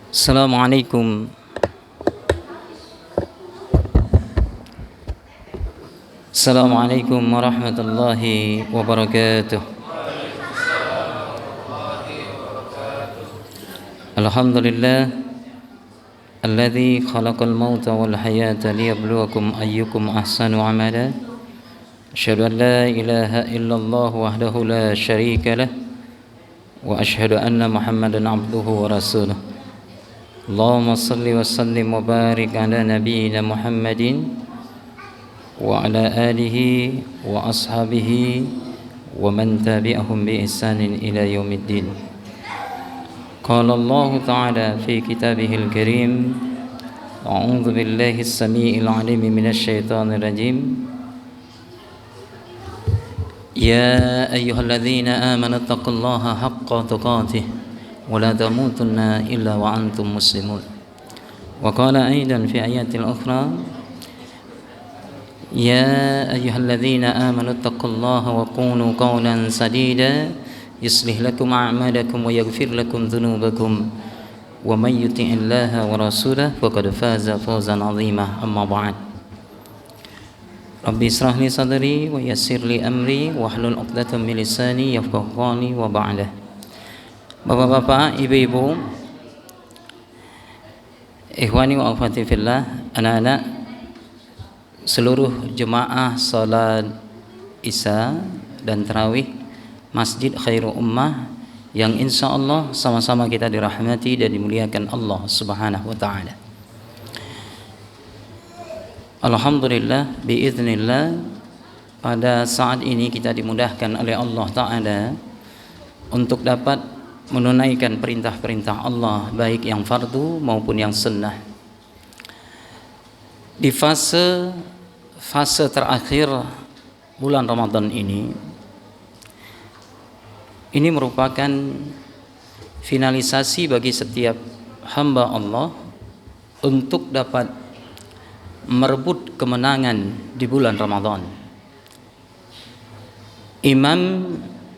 Assalamualaikum. Assalamualaikum warahmatullahi wabarakatuh. Alhamdulillah alladzi khalaqal mauta wal hayata liyabluwakum ayyukum ahsanu amala. Asyhadu an la ilaha illallah wahdahu la syarika lah wa asyhadu anna Muhammadan abduhu wa rasuluh. Allahumma salli wa sallim wa barik ala nabiyyina Muhammadin wa ala alihi wa ashabihi wa man tabi'ahum bi ihsanin ila yaumiddin. Qala Allah ta'ala fi kitabihil karim, a'udzu billahi as-sami'il 'alim minasy syaithanir rajim. Ya ayyuhalladzina amanu taqullaha haqqa tuqatih ولا تموتن إلا وأنتم مسلمون. وقال أيضا في آيات أخرى يا أيها الذين آمنوا اتقوا الله وقولوا قولا سديدا يصلح لكم أعمالكم ويغفر لكم ذنوبكم ومن يطع الله ورسوله فقد فاز فوزا عظيما. أما بعد ربي اشرح لي صدري ويسر لي أمري واحلل عقدة من لساني يفقهوا قولي وبعده. Bapak-bapak, ibu-ibu, ikhwani wa akhwati fillah, anak-anak, seluruh jemaah salat Isya dan Tarawih Masjid Khairul Ummah yang insya Allah sama-sama kita dirahmati dan dimuliakan Allah Subhanahu wa ta'ala. Alhamdulillah, biiznillah, pada saat ini kita dimudahkan oleh Allah Ta'ala untuk dapat menunaikan perintah-perintah Allah, baik yang fardu maupun yang sunnah. Di fase terakhir bulan Ramadan ini merupakan finalisasi bagi setiap hamba Allah untuk dapat merebut kemenangan di bulan Ramadan. Imam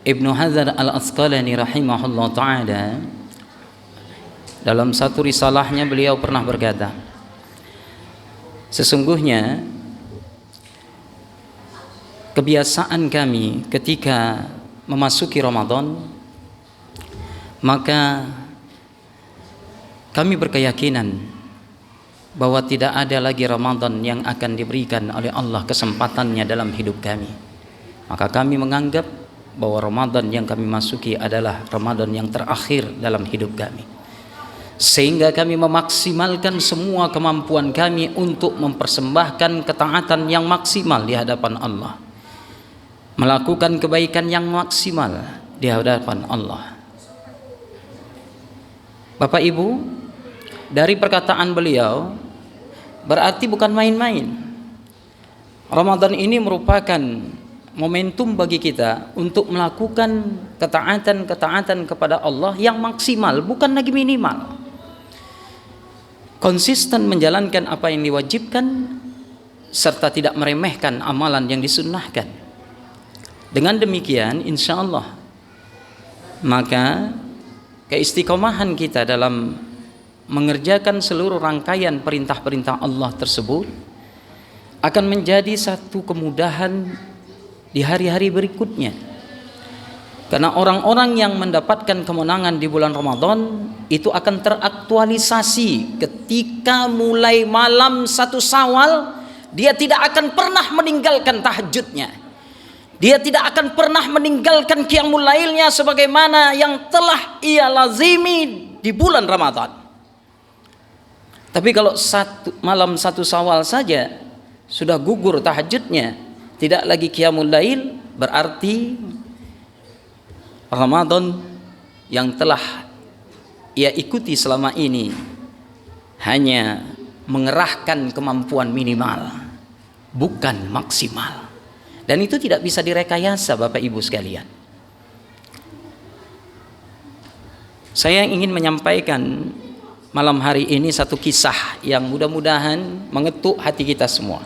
Ibnu Hajar Al-Asqalani rahimahullah ta'ala dalam satu risalahnya beliau pernah berkata, sesungguhnya kebiasaan kami ketika memasuki Ramadan, maka kami berkeyakinan bahwa tidak ada lagi Ramadan yang akan diberikan oleh Allah kesempatannya dalam hidup kami. Maka kami menganggap bahwa Ramadan yang kami masuki adalah Ramadan yang terakhir dalam hidup kami, sehingga kami memaksimalkan semua kemampuan kami untuk mempersembahkan ketaatan yang maksimal di hadapan Allah, melakukan kebaikan yang maksimal di hadapan Allah. Bapak Ibu, dari perkataan beliau berarti bukan main-main. Ramadan ini merupakan momentum bagi kita untuk melakukan ketaatan kepada Allah yang maksimal, bukan lagi minimal. Konsisten menjalankan apa yang diwajibkan serta tidak meremehkan amalan yang disunnahkan. Dengan demikian, insya Allah, maka keistiqomahan kita dalam mengerjakan seluruh rangkaian perintah-perintah Allah tersebut akan menjadi satu kemudahan di hari-hari berikutnya. Karena orang-orang yang mendapatkan kemenangan di bulan Ramadan itu akan teraktualisasi ketika mulai malam 1 Syawal, dia tidak akan pernah meninggalkan tahajudnya, dia tidak akan pernah meninggalkan qiyamul lailnya sebagaimana yang telah ia lazimi di bulan Ramadan. Tapi kalau malam 1 Syawal saja sudah gugur tahajudnya, tidak lagi qiyamul lail, berarti Ramadan yang telah ia ikuti selama ini hanya mengerahkan kemampuan minimal, bukan maksimal. Dan itu tidak bisa direkayasa, Bapak Ibu sekalian. Saya ingin menyampaikan malam hari ini satu kisah yang mudah-mudahan mengetuk hati kita semua.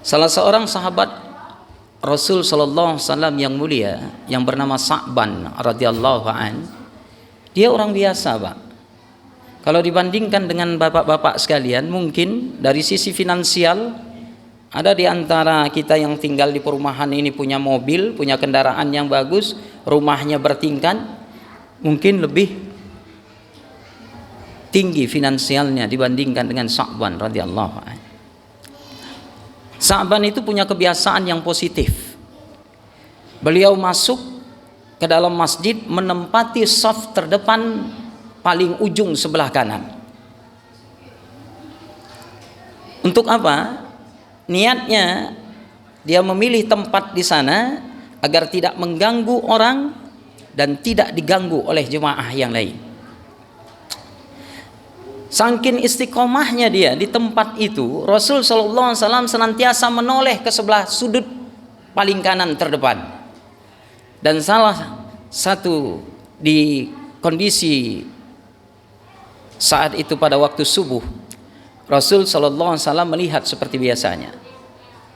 Salah seorang sahabat Rasul sallallahu alaihi wasallam yang mulia yang bernama Sa'ban radhiyallahu an, Dia orang biasa, Pak. Kalau dibandingkan dengan bapak-bapak sekalian, mungkin dari sisi finansial ada di antara kita yang tinggal di perumahan ini punya mobil, punya kendaraan yang bagus, rumahnya bertingkat, mungkin lebih tinggi finansialnya dibandingkan dengan Sa'ban radhiyallahu anhu. Sa'ban itu punya kebiasaan yang positif. Beliau masuk ke dalam masjid menempati saf terdepan paling ujung sebelah kanan. Untuk apa? Niatnya dia memilih tempat di sana agar tidak mengganggu orang dan tidak diganggu oleh jemaah yang lain. Saking istiqomahnya dia di tempat itu, Rasul sallallahu alaihi wasallam senantiasa menoleh ke sebelah sudut paling kanan terdepan. Dan salah satu di kondisi saat itu pada waktu subuh, Rasul sallallahu alaihi wasallam melihat seperti biasanya.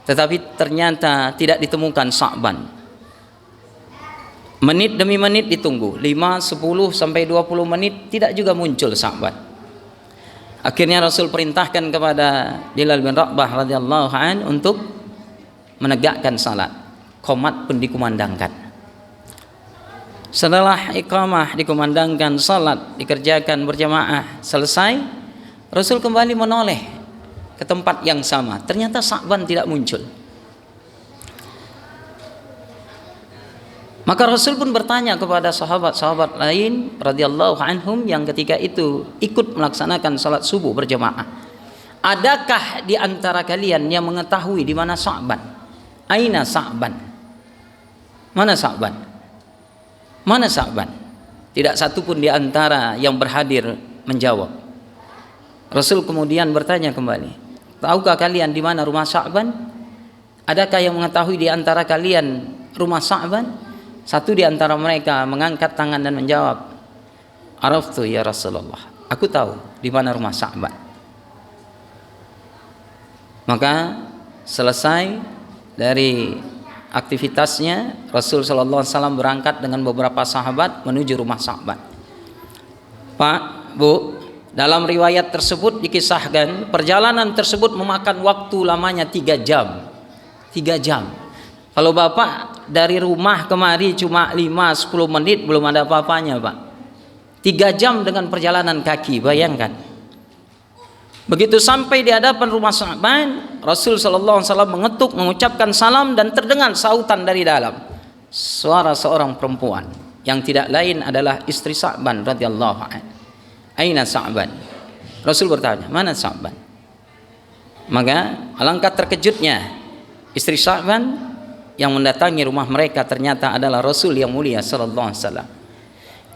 Tetapi ternyata tidak ditemukan Sa'ban. Menit demi menit ditunggu, 5, 10 sampai 20 menit tidak juga muncul Sa'ban. Akhirnya Rasul perintahkan kepada Bilal bin Rabah radhiyallahu an untuk menegakkan salat. Qomat pun dikumandangkan. Setelah iqamah dikumandangkan, salat dikerjakan berjamaah selesai, Rasul kembali menoleh ke tempat yang sama. Ternyata Sa'ban tidak muncul. Maka Rasul pun bertanya kepada sahabat-sahabat lain radhiyallahu anhum yang ketika itu ikut melaksanakan salat subuh berjamaah, adakah di antara kalian yang mengetahui di mana Sa'ban? Aina Sa'ban? Mana Sa'ban? Mana Sa'ban? Tidak satu pun di antara yang berhadir menjawab. Rasul kemudian bertanya kembali, tahukah kalian di mana rumah Sa'ban? Adakah yang mengetahui di antara kalian rumah Sa'ban? Satu di antara mereka mengangkat tangan dan menjawab, Araftu ya Rasulullah, aku tahu di mana rumah Sa'ban. Maka selesai dari aktivitasnya, Rasul sallallahu alaihi wasallam berangkat dengan beberapa sahabat menuju rumah Sa'ban. Pak, Bu, dalam riwayat tersebut dikisahkan perjalanan tersebut memakan waktu lamanya 3 jam. 3 jam. Kalau Bapak dari rumah kemari cuma 5-10 menit belum ada apa-apanya, Pak. 3 jam dengan perjalanan kaki, bayangkan. Begitu sampai di hadapan rumah Sa'ban, Rasul sallallahu alaihi wasallam mengetuk, mengucapkan salam dan terdengar sautan dari dalam. Suara seorang perempuan yang tidak lain adalah istri Sa'ban radhiyallahu anhu. Aina Sa'ban? Rasul bertanya, mana Sa'ban? Maka alangkah terkejutnya istri Sa'ban yang mendatangi rumah mereka ternyata adalah Rasul yang mulia sallallahu alaihi wasallam.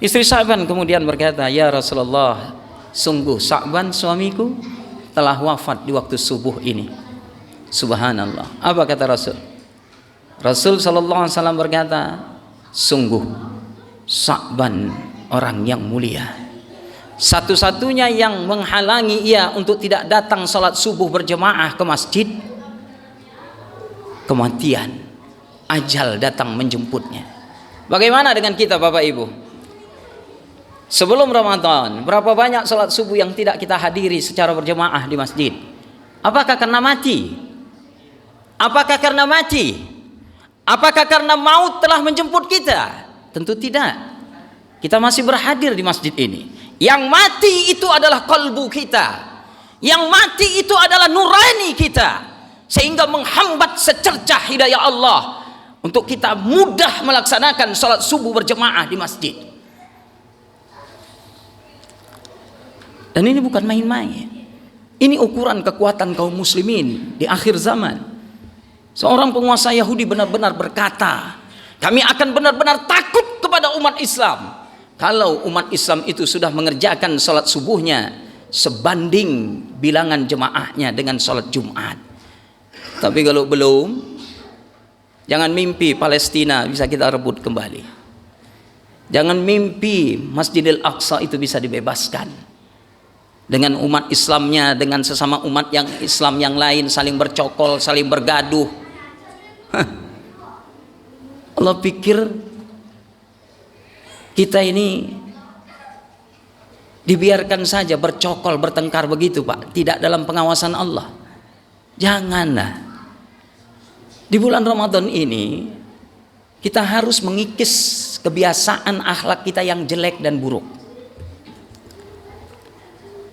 Istri Sa'ban kemudian berkata, ya Rasulullah, sungguh Sa'ban suamiku telah wafat di waktu subuh ini. Subhanallah. Apa kata Rasul? Rasul sallallahu alaihi wasallam berkata, sungguh Sa'ban orang yang mulia. Satu-satunya yang menghalangi ia untuk tidak datang salat subuh berjemaah ke masjid, kematian, ajal datang menjemputnya. Bagaimana dengan kita Bapak Ibu? Sebelum Ramadan, berapa banyak salat subuh yang tidak kita hadiri secara berjemaah di masjid? Apakah karena mati? Apakah karena mati? Apakah karena maut telah menjemput kita? Tentu tidak. Kita masih berhadir di masjid ini. Yang mati itu adalah kalbu kita. Yang mati itu adalah nurani kita, sehingga menghambat secercah hidayah Allah untuk kita mudah melaksanakan salat subuh berjemaah di masjid. Dan ini bukan main-main. Ini ukuran kekuatan kaum muslimin di akhir zaman. Seorang penguasa Yahudi benar-benar berkata, kami akan benar-benar takut kepada umat Islam kalau umat Islam itu sudah mengerjakan salat subuhnya sebanding bilangan jemaahnya dengan salat Jumat. Tapi kalau belum, jangan mimpi Palestina bisa kita rebut kembali. Jangan mimpi Masjidil Aqsa itu bisa dibebaskan. Dengan umat Islamnya, dengan sesama umat yang Islam yang lain saling bercokol, saling bergaduh. Allah pikir kita ini dibiarkan saja bercokol, bertengkar begitu Pak, tidak dalam pengawasan Allah. Janganlah. Di bulan Ramadan ini kita harus mengikis kebiasaan akhlak kita yang jelek dan buruk.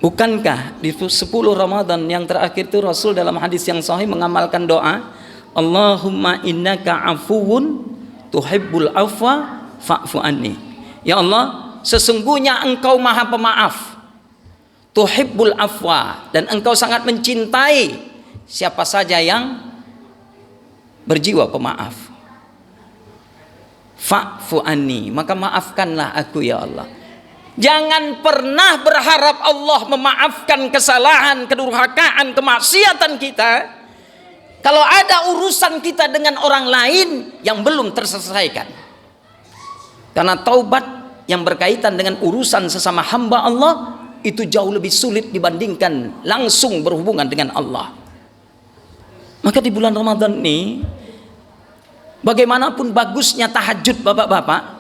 Bukankah di 10 Ramadan yang terakhir itu Rasul dalam hadis yang sahih mengamalkan doa, Allahumma innaka afuwun tuhibbul afwa fa'fu anni. Ya Allah, sesungguhnya Engkau Maha Pemaaf, tuhibbul afwa, dan Engkau sangat mencintai siapa saja yang berjiwa pemaaf. Fa'fu anni, maka maafkanlah aku ya Allah. Jangan pernah berharap Allah memaafkan kesalahan, kedurhakaan, kemaksiatan kita kalau ada urusan kita dengan orang lain yang belum terselesaikan. Karena taubat yang berkaitan dengan urusan sesama hamba Allah itu jauh lebih sulit dibandingkan langsung berhubungan dengan Allah. Maka di bulan Ramadan ini, bagaimanapun bagusnya tahajud bapak-bapak,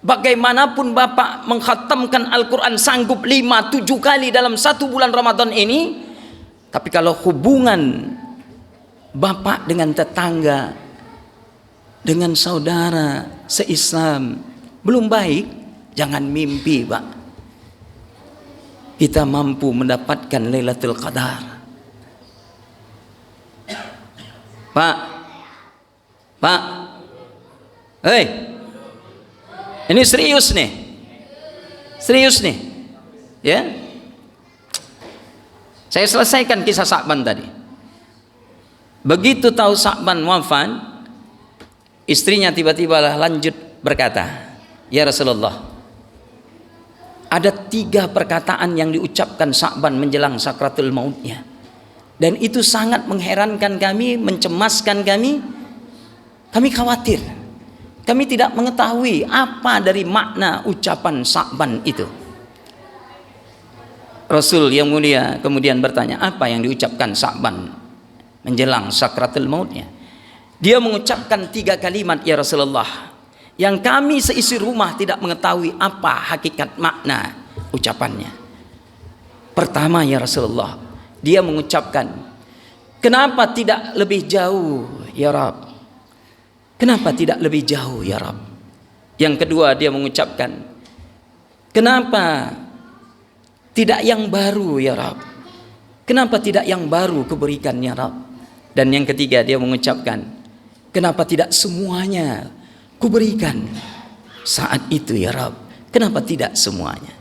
bagaimanapun bapak mengkhatamkan Al-Quran sanggup 5-7 kali dalam 1 bulan Ramadan ini, tapi kalau hubungan bapak dengan tetangga, dengan saudara se-Islam belum baik, jangan mimpi Pak kita mampu mendapatkan Lailatul Qadar. Pak, hei, ini serius nih, ya. Saya selesaikan kisah Sa'ban tadi. Begitu tahu Sa'ban wafat, istrinya tiba-tiba lanjut berkata, ya Rasulullah, ada 3 perkataan yang diucapkan Sa'ban menjelang sakratul mautnya, dan itu sangat mengherankan kami, mencemaskan kami. Kami khawatir, kami tidak mengetahui apa dari makna ucapan Sa'ban itu. Rasul yang mulia kemudian bertanya, apa yang diucapkan Sa'ban menjelang sakratul mautnya? Dia mengucapkan 3 kalimat ya Rasulullah, yang kami seisi rumah tidak mengetahui apa hakikat makna ucapannya. Pertama ya Rasulullah, dia mengucapkan, kenapa tidak lebih jauh ya Rabb? Kenapa tidak lebih jauh ya Rabb? Yang kedua dia mengucapkan, kenapa tidak yang baru ya Rabb? Kenapa tidak yang baru kuberikan ya Rabb? Dan yang ketiga dia mengucapkan, kenapa tidak semuanya kuberikan saat itu ya Rabb? Kenapa tidak semuanya?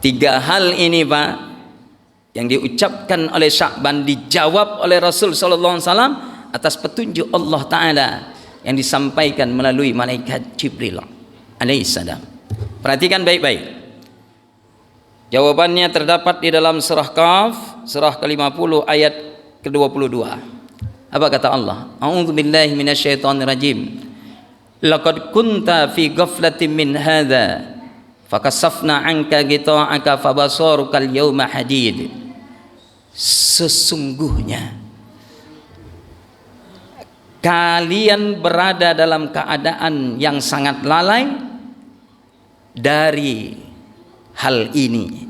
3 hal ini Pak yang diucapkan oleh Sa'ban dijawab oleh Rasul sallallahu alaihi wasallam atas petunjuk Allah Ta'ala yang disampaikan melalui malaikat Jibril alaihissalam. Perhatikan baik-baik. Jawabannya terdapat di dalam surah Qaf, surah ke-50 ayat ke-22. Apa kata Allah? A'udzu billahi minasyaitonir rajim. Laqad kunta fi ghaflatin min hadza fakasafna 'anka ghita'aka fabasarukal yawma hadid. Sesungguhnya kalian berada dalam keadaan yang sangat lalai dari hal ini,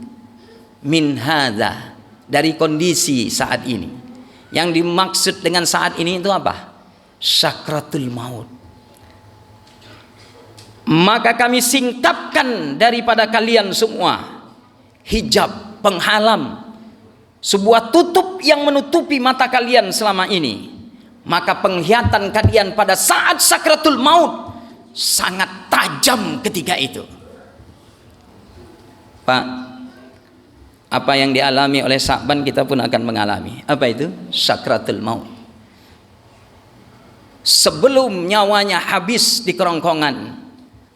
min hadza, dari kondisi saat ini. Yang dimaksud dengan saat ini itu apa? Sakratul maut. Maka kami singkapkan daripada kalian semua hijab, penghalang, sebuah tutup yang menutupi mata kalian selama ini. Maka penglihatan kalian pada saat sakratul maut sangat tajam ketika itu. Pak, apa yang dialami oleh Sa'ban kita pun akan mengalami. Apa itu? Sakratul maut. Sebelum nyawanya habis di kerongkongan,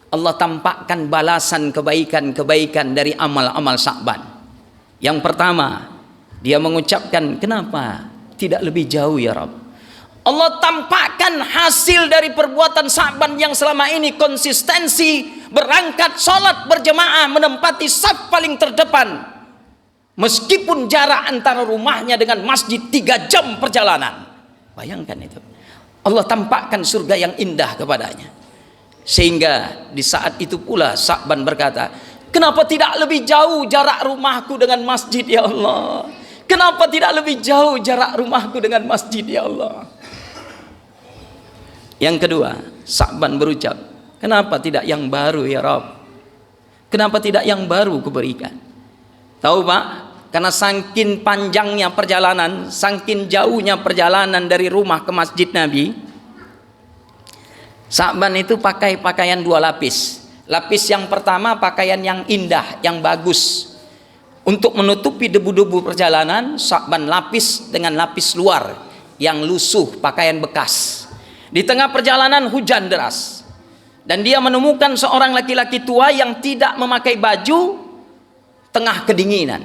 Allah tampakkan balasan kebaikan-kebaikan dari amal-amal Sa'ban. Yang pertama, dia mengucapkan, kenapa tidak lebih jauh ya Rabb? Allah tampakkan hasil dari perbuatan Sa'ban yang selama ini konsistensi, berangkat sholat berjamaah, menempati saf paling terdepan, meskipun jarak antara rumahnya dengan masjid 3 jam perjalanan. Bayangkan itu. Allah tampakkan surga yang indah kepadanya, sehingga di saat itu pula Sa'ban berkata, Kenapa tidak lebih jauh jarak rumahku dengan masjid ya Allah? Kenapa tidak lebih jauh jarak rumahku dengan masjid ya Allah? Yang kedua, Sa'ban berucap, kenapa tidak yang baru ya Rabb? Kenapa tidak yang baru kuberikan? Tahu Pak, karena saking panjangnya perjalanan, saking jauhnya perjalanan dari rumah ke masjid Nabi, Sa'ban itu pakai pakaian 2 lapis. Lapis yang pertama pakaian yang indah, yang bagus. Untuk menutupi debu-debu perjalanan, Sa'ban lapis dengan lapis luar yang lusuh, pakaian bekas. Di tengah perjalanan hujan deras. Dan dia menemukan seorang laki-laki tua yang tidak memakai baju tengah kedinginan.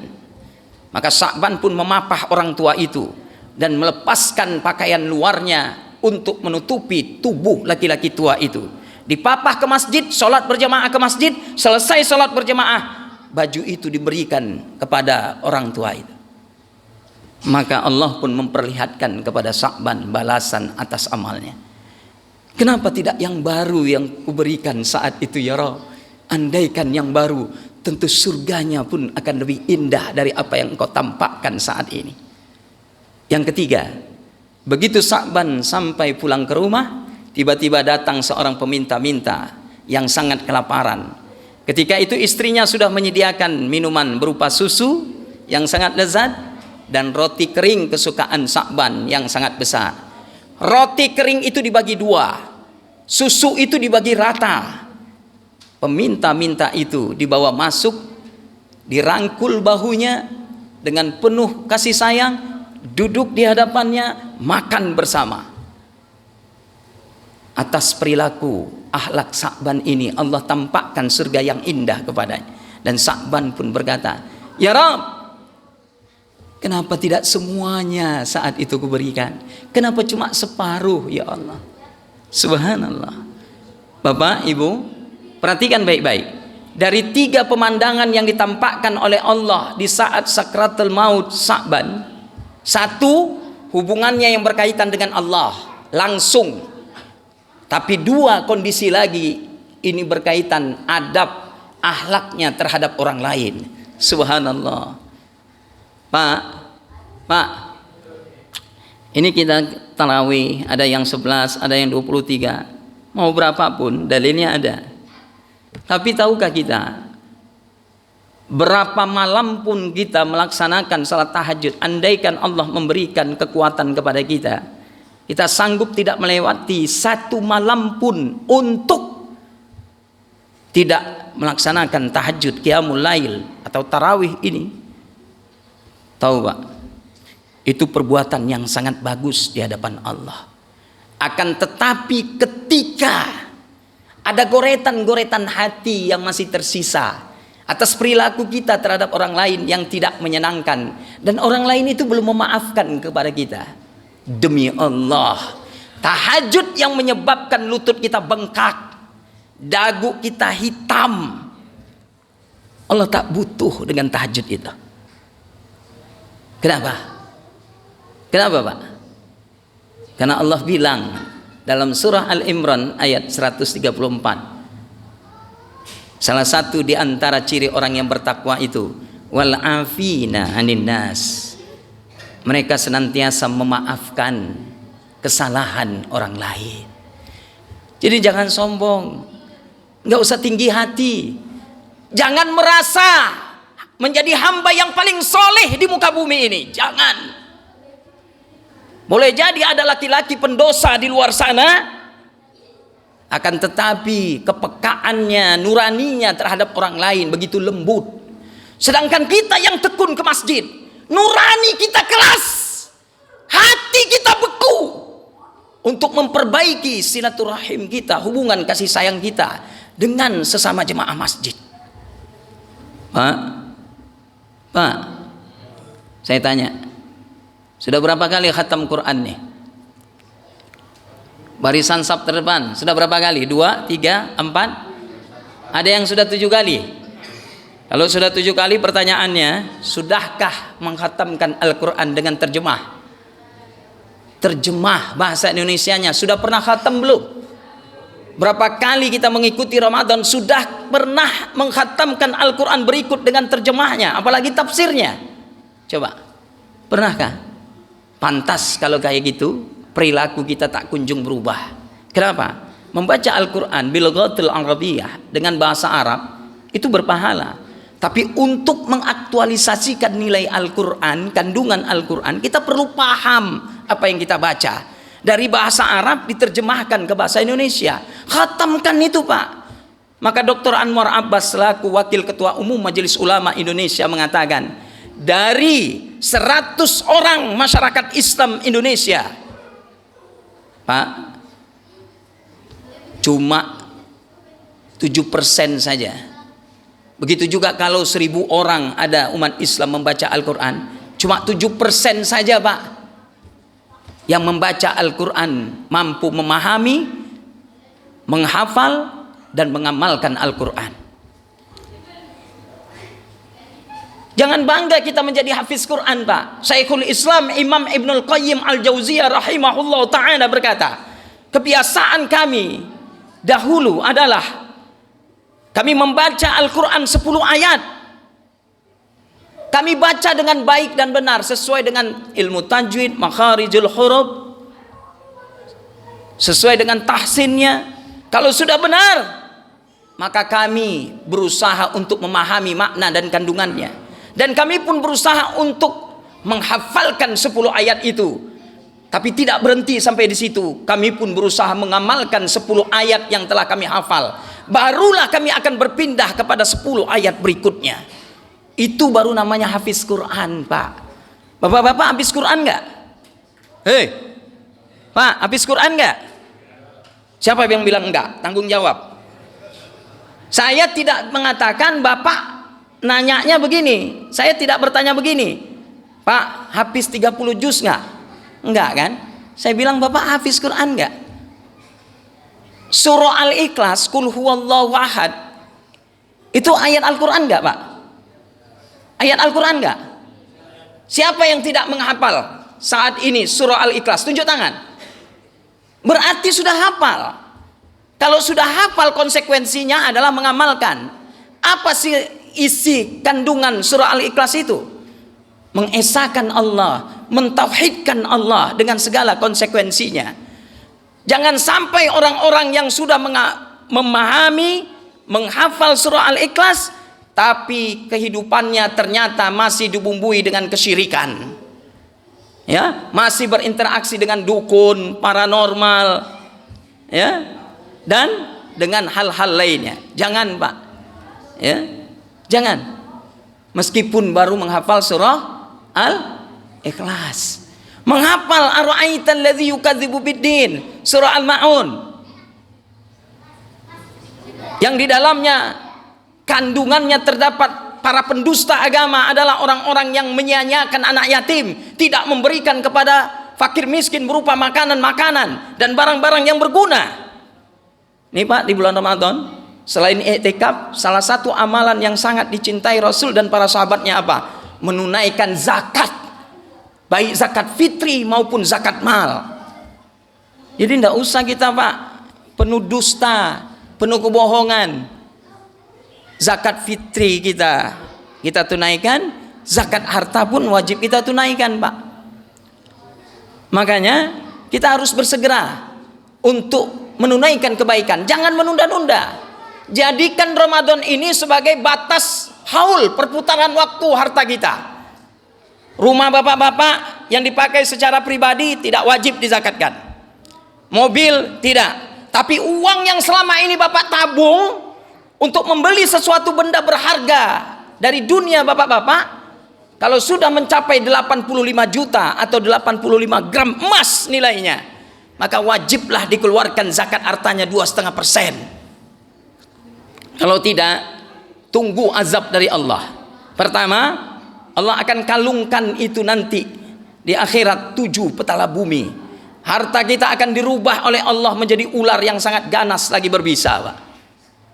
Maka Sa'ban pun memapah orang tua itu dan melepaskan pakaian luarnya untuk menutupi tubuh laki-laki tua itu. Dipapah ke masjid, sholat berjamaah ke masjid, selesai sholat berjamaah, baju itu diberikan kepada orang tua itu. Maka Allah pun memperlihatkan kepada Sa'ban balasan atas amalnya. Kenapa tidak yang baru yang kuberikan saat itu ya Rabb? Andaikan yang baru, tentu surganya pun akan lebih indah dari apa yang engkau tampakkan saat ini. Yang ketiga, begitu Sa'ban sampai pulang ke rumah, tiba-tiba datang seorang peminta-minta yang sangat kelaparan. Ketika itu istrinya sudah menyediakan minuman berupa susu yang sangat lezat dan roti kering kesukaan Sa'ban yang sangat besar. Roti kering itu dibagi 2, susu itu dibagi rata. Peminta-minta itu dibawa masuk, dirangkul bahunya dengan penuh kasih sayang, duduk di hadapannya, makan bersama. Atas perilaku akhlak Sa'ban ini Allah tampakkan surga yang indah kepadanya. Dan Sa'ban pun berkata, ya Rabb, kenapa tidak semuanya saat itu kuberikan? Kenapa cuma separuh ya Allah? Subhanallah. Bapak, Ibu, perhatikan baik-baik. Dari 3 pemandangan yang ditampakkan oleh Allah di saat sakratul maut Sa'ban, 1, hubungannya yang berkaitan dengan Allah langsung. Tapi 2 kondisi lagi ini berkaitan adab akhlaknya terhadap orang lain. Subhanallah. Pak, ini kita tarawih, ada yang 11, ada yang 23. Mau berapapun dalilnya ada. Tapi tahukah kita, berapa malam pun kita melaksanakan salat tahajud, andaikan Allah memberikan kekuatan kepada kita, kita sanggup tidak melewati 1 malam pun untuk tidak melaksanakan tahajud, qiyamul lail atau tarawih ini. Tahu Pak, itu perbuatan yang sangat bagus di hadapan Allah. Akan tetapi ketika ada goretan-goretan hati yang masih tersisa atas perilaku kita terhadap orang lain yang tidak menyenangkan, dan orang lain itu belum memaafkan kepada kita, demi Allah, tahajud yang menyebabkan lutut kita bengkak, dagu kita hitam, Allah tak butuh dengan tahajud itu. Kenapa? Kenapa Pak? Karena Allah bilang dalam surah Al-Imran ayat 134, salah satu di antara ciri orang yang bertakwa itu, wal afina 'anin nas, mereka senantiasa memaafkan kesalahan orang lain. Jadi jangan sombong, nggak usah tinggi hati, jangan merasa menjadi hamba yang paling soleh di muka bumi ini. Jangan. Boleh jadi ada laki-laki pendosa di luar sana, akan tetapi kepekaannya, nuraninya terhadap orang lain begitu lembut. Sedangkan kita yang tekun ke masjid, nurani kita keras, hati kita beku untuk memperbaiki silaturahim kita, hubungan kasih sayang kita dengan sesama jemaah masjid. Pak, saya tanya, sudah berapa kali khatam Quran nih? Barisan saf terdepan sudah berapa kali? 2, 3, 4? Ada yang sudah 7 kali? Kalau sudah 7 kali, pertanyaannya, sudahkah menghatamkan Al-Quran dengan terjemah? Terjemah bahasa Indonesianya sudah pernah khatam belum? Berapa kali kita mengikuti Ramadan sudah pernah mengkhatamkan Al-Quran berikut dengan terjemahnya, apalagi tafsirnya. Coba, pernahkah? Pantas kalau kayak gitu perilaku kita tak kunjung berubah. Kenapa? Membaca Al-Quran bilghatil Arabiyyah, dengan bahasa Arab itu berpahala. Tapi untuk mengaktualisasikan nilai Al-Quran, kandungan Al-Quran, kita perlu paham apa yang kita baca. Dari bahasa Arab diterjemahkan ke bahasa Indonesia. Khatamkan itu, Pak. Maka Dr. Anwar Abbas selaku Wakil Ketua Umum Majelis Ulama Indonesia mengatakan, dari 100 orang masyarakat Islam Indonesia, Pak, cuma 7% saja. Begitu juga kalau 1000 orang ada umat Islam membaca Al-Quran, cuma 7% saja, Pak, yang membaca Al-Quran mampu memahami, menghafal, dan mengamalkan Al-Quran. Jangan bangga kita menjadi hafiz Quran, Pak. Syekhul Islam Imam Ibnul Qayyim Al-Jauziyah rahimahullah ta'ala berkata, kebiasaan kami dahulu adalah kami membaca Al-Quran 10 ayat. Kami baca dengan baik dan benar sesuai dengan ilmu tajwid, makharijul huruf, sesuai dengan tahsinnya. Kalau sudah benar, maka kami berusaha untuk memahami makna dan kandungannya. Dan kami pun berusaha untuk menghafalkan 10 ayat itu. Tapi tidak berhenti sampai di situ. Kami pun berusaha mengamalkan 10 ayat yang telah kami hafal. Barulah kami akan berpindah kepada 10 ayat berikutnya. Itu baru namanya hafiz Quran, Pak. Bapak-bapak hafiz Quran nggak? Hei, Pak, hafiz Quran nggak? Siapa yang bilang enggak? Tanggung jawab. Saya tidak mengatakan Bapak nanyanya begini. Saya tidak bertanya begini, Pak, hafiz 30 juz nggak? Enggak kan? Saya bilang, Bapak hafiz Quran nggak? Surah Al-Ikhlas, Qul huwallahu ahad, itu ayat Al-Quran nggak, Pak? Ayat Al-Quran enggak? Siapa yang tidak menghafal saat ini surah Al-Ikhlas? Tunjuk tangan. Berarti sudah hafal. Kalau sudah hafal, konsekuensinya adalah mengamalkan. Apa sih isi kandungan surah Al-Ikhlas itu? Mengesahkan Allah, mentauhidkan Allah dengan segala konsekuensinya. Jangan sampai orang-orang yang sudah memahami, menghafal surah Al-Ikhlas, tapi kehidupannya ternyata masih dibumbui dengan kesyirikan, ya, masih berinteraksi dengan dukun, paranormal, ya, dan dengan hal-hal lainnya. Jangan, Pak, ya, jangan. Meskipun baru menghafal surah Al-Ikhlas, menghafal ara'aital ladzi yukadzibu biddin, surah Al-Maun, yang di dalamnya kandungannya terdapat para pendusta agama adalah orang-orang yang menyia-nyiakan anak yatim, tidak memberikan kepada fakir miskin berupa makanan-makanan dan barang-barang yang berguna. Nih, Pak, di bulan Ramadan, selain i'tikaf, salah satu amalan yang sangat dicintai Rasul dan para sahabatnya apa? Menunaikan zakat, baik zakat fitri maupun zakat mal. Jadi tidak usah kita, Pak, penuh dusta, penuh kebohongan. Zakat fitri kita tunaikan, zakat harta pun wajib kita tunaikan, Pak. Makanya kita harus bersegera untuk menunaikan kebaikan, jangan menunda-nunda. Jadikan Ramadan ini sebagai batas haul perputaran waktu harta kita. Rumah bapak-bapak yang dipakai secara pribadi tidak wajib dizakatkan, mobil tidak, tapi uang yang selama ini Bapak tabung untuk membeli sesuatu benda berharga dari dunia bapak-bapak, kalau sudah mencapai 85 juta atau 85 gram emas nilainya, maka wajiblah dikeluarkan zakat hartanya 2,5%. Kalau tidak, tunggu azab dari Allah. Pertama, Allah akan kalungkan itu nanti di akhirat 7 petala bumi. Harta kita akan dirubah oleh Allah menjadi ular yang sangat ganas lagi berbisa, Pak.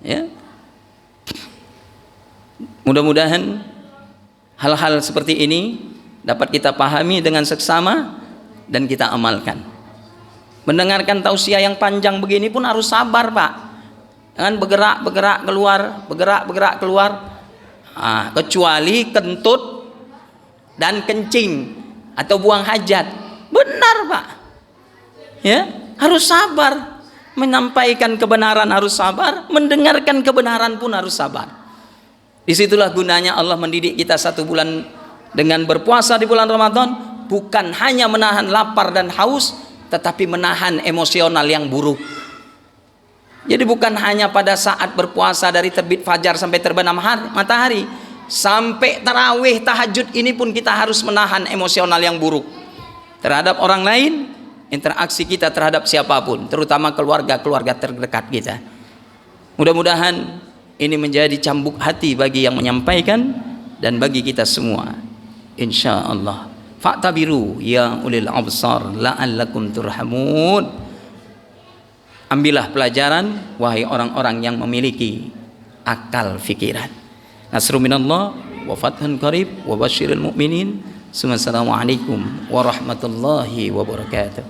Ya. Mudah-mudahan hal-hal seperti ini dapat kita pahami dengan seksama dan kita amalkan. Mendengarkan tausiah yang panjang begini pun harus sabar, Pak. Jangan bergerak keluar. Kecuali kentut dan kencing atau buang hajat. Benar, Pak. Ya, harus sabar. Menyampaikan kebenaran harus sabar, mendengarkan kebenaran pun harus sabar. Disitulah gunanya Allah mendidik kita 1 bulan dengan berpuasa di bulan Ramadan, bukan hanya menahan lapar dan haus, tetapi menahan emosional yang buruk. Jadi bukan hanya pada saat berpuasa dari terbit fajar sampai terbenam matahari, sampai tarawih, tahajud ini pun kita harus menahan emosional yang buruk terhadap orang lain, interaksi kita terhadap siapapun, terutama keluarga terdekat kita. Mudah-mudahan ini menjadi cambuk hati bagi yang menyampaikan dan bagi kita semua, insyaallah. Fa'tabiru ya ulil absar la'allakum turhamun. Ambillah pelajaran wahai orang-orang yang memiliki akal fikiran. Nasrun minallah wa fathun qarib wa basyiril mu'minin. Assalamualaikum warahmatullahi wabarakatuh.